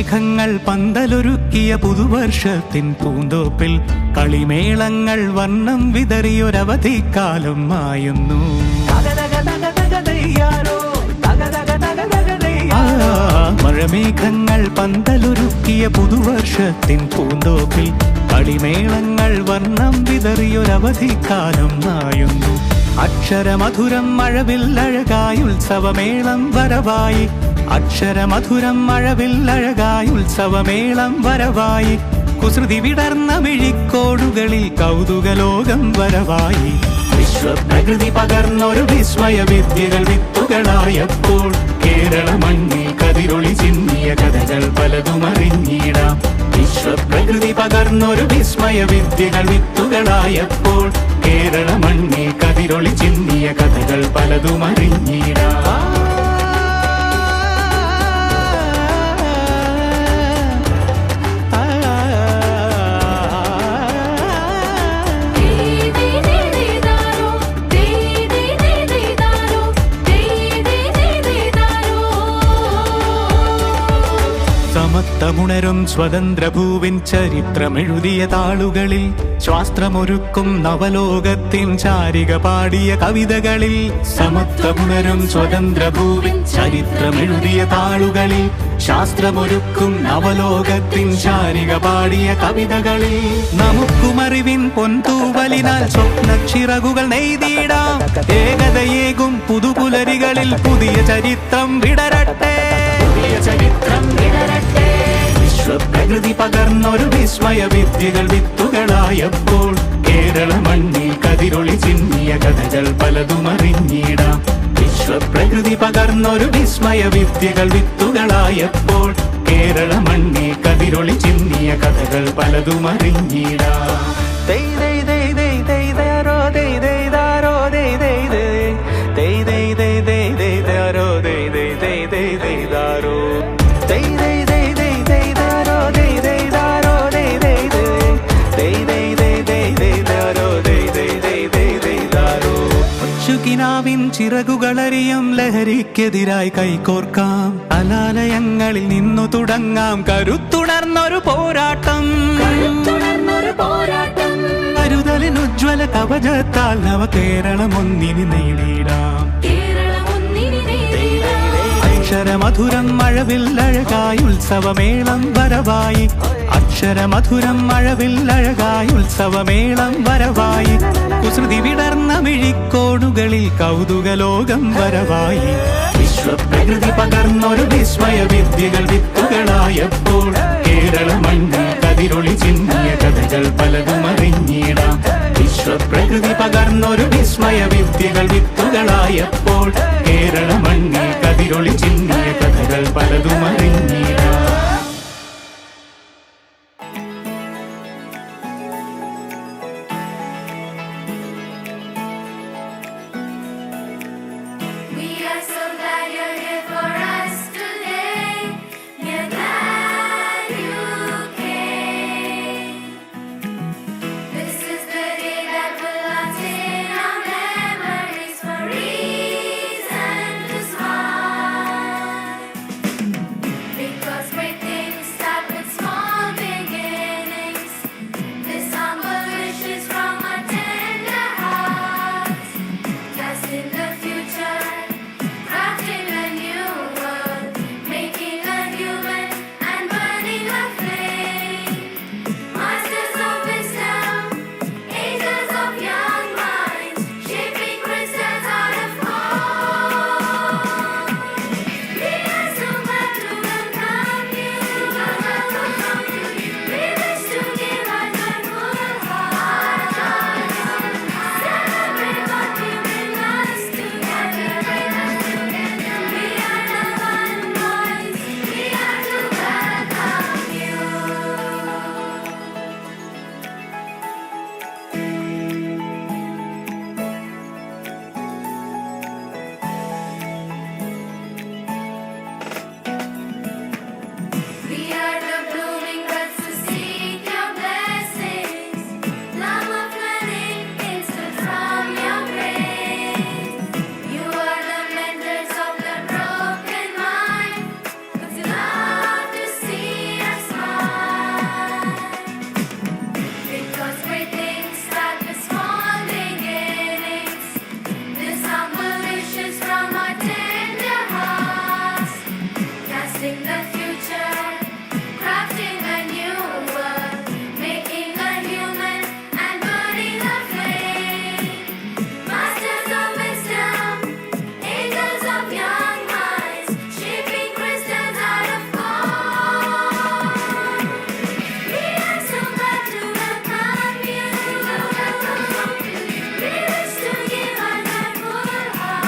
മഴമേഘങ്ങൾ പന്തലൊരുക്കിയ പുതുവർഷത്തിൻ പൂന്തോപ്പിൽ കളിമേളങ്ങൾ വർണ്ണം വിതറിയൊരവധിക്കാലം മായുന്നു. മഴമേഘങ്ങൾ പന്തലൊരുക്കിയ പുതുവർഷത്തിൻ പൂന്തോപ്പിൽ കളിമേളങ്ങൾ വർണ്ണം വിതറിയൊരവധിക്കാലം മായുന്നു. അക്ഷരമധുരം മഴവില്ലഴകായി ഉത്സവമേളം വരവായി. അക്ഷരമധുരം മഴവില്ലഴകായി ഉത്സവമേളം വരവായി. കുസൃതി വിടർന്ന മിഴിക്കോടുകളിൽ കൗതുകലോകം വരവായി. വിശ്വപ്രകൃതി പകർന്നൊരു വിസ്മയ വിദ്യകൾ വിത്തുകളായപ്പോൾ കേരള മണ്ണിൽ കതിരൊളി ചിന്നിയ കഥകൾ പലതും അറിഞ്ഞിടാം. വിശ്വപ്രകൃതി പകർന്നൊരു വിസ്മയ വിദ്യകൾ വിത്തുകളായപ്പോൾ കേരള മണ്ണിൽ കതിരൊളി ചിന്നിയ കഥകൾ പലതും അറിഞ്ഞിടാം. സമത്വമുണരും സ്വതന്ത്രഭൂവിൻ ചരിത്രമെഴുതിയ താളുകളിൽ ശാസ്ത്രമൊരുക്കും നവലോകത്തിൻ ചാരിക പാടിയ കവിതകളിൽ. സമത്വമുണരും സ്വതന്ത്രഭൂവിൻ ചരിത്രമെഴുതിയ താളുകളിൽ ശാസ്ത്രമൊരുക്കും നവലോകത്തിൻ ചാരിക പാടിയ കവിതകളിൽ. നമുക്കുമറിവിൻ പൊന്തൂവലിനാൽ സ്വപ്നച്ചിറകുകൾ നെയ്തിടാം. ഏകതയേകും പുതുപുലരികളിൽ പുതിയ ചരിത്രം വിടരട്ടെ. വിശ്വപ്രകൃതി പകർന്നൊരു വിസ്മയ വിദ്യകൾ വിത്തുകളായപ്പോൾ കേരള മണ്ണിൽ കതിരൊളി ചിന്നിയ കഥകൾ പലതും അറിഞ്ഞിടാം. വിശ്വപ്രകൃതി പകർന്നൊരു വിസ്മയ വിദ്യകൾ വിത്തുകളായപ്പോൾ കേരള മണ്ണിൽ കതിരൊളി ചിന്നിയ കഥകൾ പലതും അറിഞ്ഞിടാം. ിൻ ചിറകുകളറിയും ലഹരിക്കെതിരായി കൈകോർക്കാം. അലാലയങ്ങളിൽ നിന്നു തുടങ്ങാം കരുത്തുണർന്നൊരു പോരാട്ടം. കരുതലിനുജ്വല കവചത്താൽ നവ കേരളം ഒന്നിനി നേടിയിടാം. അക്ഷരമധുരം മഴവില്ലഴകായി ഉത്സവമേളം വരവായി. അക്ഷരമധുരം മഴവില്ലഴകായി ഉത്സവമേളം വരവായി. കുസൃതി വിടർന്ന മിഴിക്കോടുകളിൽ കൗതുകലോകം വരവായി. വിശ്വപ്രകൃതി പകർന്നൊരു വിസ്മയ വിദ്യകൾ വിത്തുകളായപ്പോൾ കേരള മണ്ണിൽ കതിരൊളി ചിന്നിയ കഥകൾ പലതും അറിഞ്ഞിടാം. വിശ്വപ്രകൃതി പകർന്നൊരു വിസ്മയ വിദ്യകൾ വിത്തുകളായപ്പോൾ കേരള മണ്ണിൽ കതിരൊളി ചിന്നിയ കഥകൾ പലതും അറിഞ്ഞിടാം.